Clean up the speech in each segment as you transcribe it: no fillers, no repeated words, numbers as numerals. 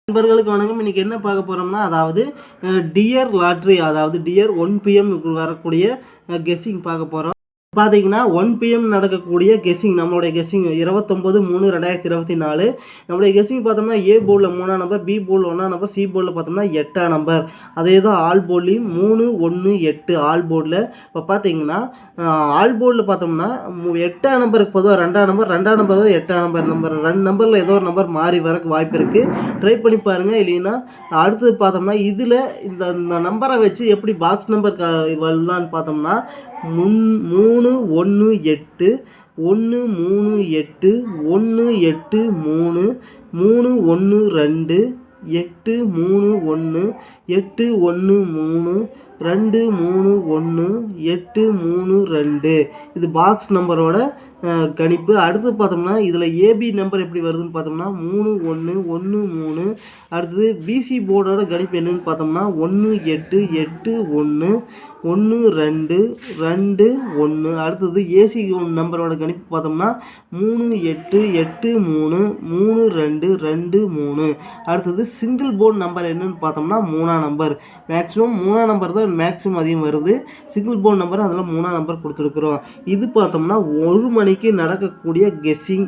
நண்பர்களுக்கு வணக்கம். இன்றைக்கி என்ன பார்க்க போகிறோம்னா, அதாவது டியர் லாட்ரி, அதாவது டியர் 1 PM வரக்கூடிய கெஸ்ஸிங் பார்க்க போகிறோம். பார்த்தீங்கன்னா 1 PM நடக்கக்கூடிய கெஸ்ஸிங், நம்மளுடைய கெஸ்ஸிங் 29/3/2024. நம்மளுடைய கெஸ்ஸிங் பார்த்தோம்னா ஏ போர்டில் 3ஆம் நம்பர், பி போர்டில் 1ஆம் நம்பர், சி போர்டில் பார்த்தோம்னா 8ஆம் நம்பர். அதே தான் ஆல் போர்ட்லேயும் 3, 1, 8 ஆல் போர்டில். இப்போ பார்த்தீங்கன்னா ஆல் போர்டில் பார்த்தோம்னா 8ஆம் நம்பருக்கு பொதுவாக 2ஆம் நம்பர், 2ஆம் நம்பர் 8ஆம் நம்பர் 2 நம்பரில் ஏதோ ஒரு நம்பர் மாறி வரக்கு வாய்ப்பு இருக்குது. ட்ரை பண்ணி பாருங்கள். இல்லைன்னா அடுத்தது பார்த்தோம்னா இதில் இந்த நம்பரை வச்சு எப்படி பாக்ஸ் நம்பர் வரலான்னு பார்த்தோம்னா 3, 1, 8, 1, 3, 8, 1, 8, 3, 3, 1, 2, 8, 3, 1, 8, 1, 3, 2, 3, 1, 8, 3, 2. இது பாக்ஸ் நம்பரோட கணிப்பு. அடுத்து பார்த்தோம்னா இதில் ஏபி நம்பர் எப்படி வருதுன்னு பார்த்தோம்னா 3, 1, 1, 3. அடுத்தது பிசி போர்டோட கணிப்பு என்னன்னு பார்த்தோம்னா 1, 8, 8, 1, 1, 2, 2, 1. அடுத்தது ஏசி நம்பரோட கணிப்பு பார்த்தோம்னா 3, 8, 8, 3, 3, 2, 2, 3. அடுத்தது சிங்கிள் போர்டு நம்பர் என்னன்னு பார்த்தோம்னா 3ஆம் நம்பர். மேக்ஸிமம் 3ஆம் நம்பர் தான் மேக்ஸிமம் அதிகம் வருது. சிங்கிள் போர்டு நம்பர் அதில் 3ஆம் நம்பர் கொடுத்துருக்குறோம். இது பார்த்தோம்னா 1 மணிக்கு நடக்கக்கூடிய கெஸ்ஸிங்,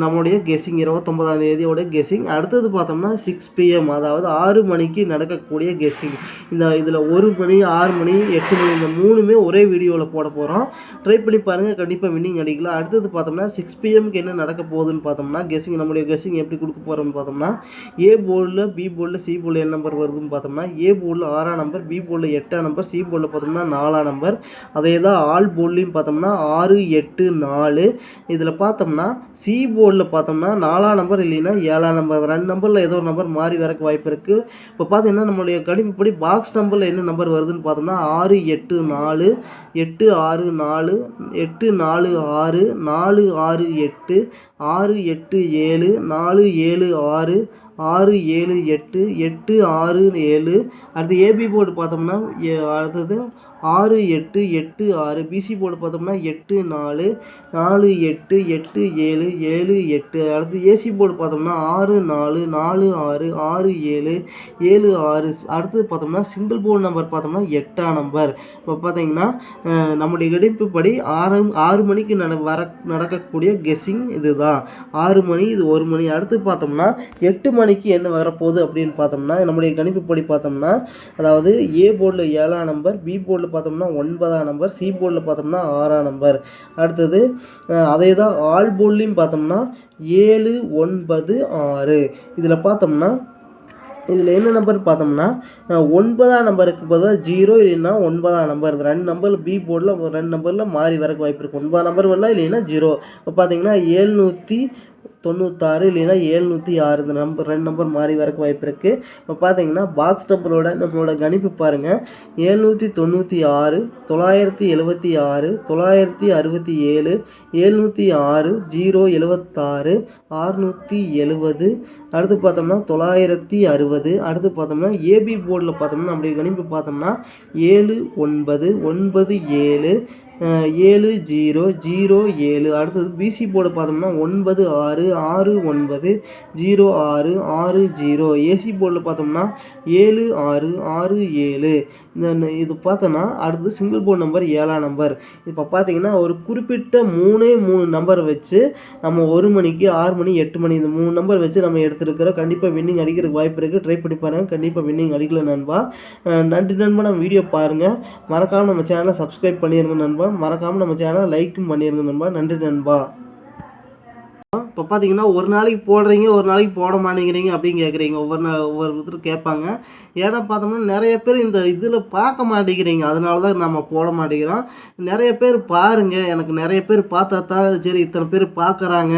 நம்மளுடைய கெஸ்ஸிங் 29ஆம் தேதியோட கெஸ்ஸிங். அடுத்தது பார்த்தோம்னா 6 PM, அதாவது 6 மணிக்கு நடக்கக்கூடிய கெஸ்ஸிங். இதில் 1 மணி, 6 மணி, 8 மணி, இந்த 3மே ஒரே வீடியோவில் போட போகிறோம். ட்ரை பண்ணி பாருங்கள், கண்டிப்பாக வின்னிங் அடிக்கலாம். அடுத்தது பார்த்தோம்னா 6 PMக்கு என்ன நடக்க போகுதுன்னு பார்த்தோம்னா கெஸ்ஸிங், நம்மளுடைய கெஸ்ஸிங் எப்படி கொடுக்க போகிறோம்னு பார்த்தோம்னா ஏ போர்டில், பி போர்டில், சி போர்டில் என்ன நம்பர் வருதுன்னு பார்த்தோம்னா ஏ போர்டில் 6ஆம் நம்பர், பி போர்டில் 8ஆம் நம்பர், சி போர்டில் பார்த்தோம்னா 4ஆம் நம்பர். அதே தான் ஆல் போர்ட்லேயும் பார்த்தோம்னா 6, 8, 4. இதில் பார்த்தோம்னா சி போர்டில் பார்த்தோம்னா 4ஆம் நம்பர் இல்லைன்னா 7ஆம் நம்பர், 2 நம்பரில் ஏதோ ஒரு நம்பர் மாறி வரக்கு வாய்ப்பு இருக்குது. இப்போ பார்த்தீங்கன்னா நம்மளுடைய கணிப்புப்படி பாக்ஸ் நம்பரில் என்ன நம்பர் வருதுன்னு பார்த்தோம்னா 6, 8, 4, 8, 6, 4, 8, 4, 6, 4, 6, 8, 6, 8, 7, 4, 7, 6, 6, 7, 8, 8, 6, 7. அடுத்து ஏபி போர்டு பார்த்தோம்னா அடுத்தது 6, 8, 8, 6. பிசி போர்டு பார்த்தோம்னா 8, 4, 4, 8, 8, 7, 7, 8. அடுத்து ஏசி போர்டு பார்த்தோம்னா 6, 4, 4, 6, 6, 7, 7, 6. அடுத்தது பார்த்தோம்னா சிங்கிள் போர்டு நம்பர் பார்த்தோம்னா 8ஆம் நம்பர். இப்போ பார்த்தீங்கன்னா நம்முடைய கணிப்புப்படி 6 மணிக்கு நடக்கக்கூடிய கெஸ்ஸிங் இதுதான். 6 மணி, இது 1 மணி. அடுத்து பார்த்தோம்னா 8 மணிக்கு என்ன வரப்போகுது அப்படின்னு பார்த்தோம்னா நம்முடைய கணிப்புப்படி பார்த்தோம்னா அதாவது ஏ போர்டில் 7ஆம் நம்பர், பி போர்டில் பார்த்தோம்னா 9ஆம் நம்பர், சி போர்டில் பார்த்தோம்னா 6ஆம் நம்பர். அடுத்தது அதே தான் ஆல் போர்ட்லேயும் பார்த்தோம்னா 7, 9, 6. இதில் பார்த்தோம்னா இதில் என்ன நம்பர் பார்த்தோம்னா 9ஆம் நம்பருக்கு பதிலாக 0 இல்லைன்னா 9ஆம் நம்பர். 2 நம்பரில் பி போர்டில் 2 நம்பரில் மாறி வரக்கு வாய்ப்பு இருக்குது. 9ஆம் நம்பர் வரலாம், இல்லைன்னா 0. இப்போ பார்த்தீங்கன்னா 796 இல்லைன்னா 706. இந்த நம்பர் 2 நம்பர் மாறி வரக்கு வாய்ப்பு இருக்குது. இப்போ பார்த்தீங்கன்னா பாக்ஸ் நம்பரோட நம்மளோட கணிப்பு பாருங்கள். 796, 976, 967, 706, 076, 670. அடுத்து பார்த்தோம்னா 960. அடுத்து பார்த்தோம்னா ஏபி போர்டில் பார்த்தோம்னா நம்முடைய கணிப்பு பார்த்தோம்னா 7, 9, 9, 7, 7, 0, 0, 7. அடுத்தது பிசி போர்டு பார்த்தோம்னா 9, 6, 6, 9, 0, 6, 6, 0. ஏசி போர்டில் பார்த்தோம்னா 7, 6, 6, 7. இது பார்த்தோன்னா அடுத்தது சிங்கிள் போர்டு நம்பர் 7ஆம் நம்பர். இப்போ பார்த்தீங்கன்னா ஒரு குறிப்பிட்ட 3 நம்பர் வச்சு நம்ம 1 மணிக்கு, 6 மணி, 8 மணி, இந்த 3 நம்பர் வச்சு நம்ம எடுத்துருக்கிறோம். கண்டிப்பாக வின்னிங் அடிக்கிறதுக்கு வாய்ப்பு இருக்குது. ட்ரை பண்ணி பாருங்கள், கண்டிப்பாக வின்னிங் அடிக்கல நண்பா. நன்றி நண்பா. நம்ம வீடியோ பாருங்கள், மறக்காமல் நம்ம சேனலை சப்ஸ்கிரைப் பண்ணிடுங்க நண்பா. மறக்காமல் நம்ம சேனலை லைக்கும் பண்ணிடுங்க நண்பா. நன்றி நண்பா. இப்போ பார்த்தீங்கன்னா ஒரு நாளைக்கு போடுறீங்க, ஒரு நாளைக்கு போட மாட்டேங்கிறீங்க அப்படின்னு கேட்குறீங்க. ஒவ்வொருத்தரும் கேட்பாங்க. ஏன்னா பார்த்தோம்னா நிறைய பேர் இந்த இதில் பார்க்க மாட்டேங்கிறீங்க, அதனால தான் நம்ம போட மாட்டேங்கிறோம். நிறைய பேர் பாருங்கள், எனக்கு நிறைய பேர் பார்த்தா தான் சரி இத்தனை பேர் பார்க்குறாங்க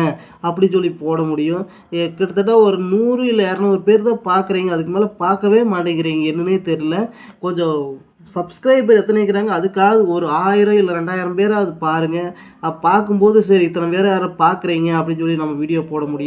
அப்படி சொல்லி போட முடியும். கிட்டத்தட்ட ஒரு 100 இல்லை 200 பேர் தான் பார்க்குறீங்க, அதுக்கு மேலே பார்க்கவே மாட்டேங்கிறீங்க. என்னன்னே தெரியல. கொஞ்சம் சப்ஸ்கிரைபர் எத்தனை இருக்கிறாங்க, அதுக்காவது ஒரு 1000 இல்லை 2000 பேராவது பாருங்கள். பார்க்கும்போது சரி இத்தனை பேர் யாரை பார்க்குறீங்க அப்படின்னு சொல்லி நம்ம வீடியோ போட முடியும்.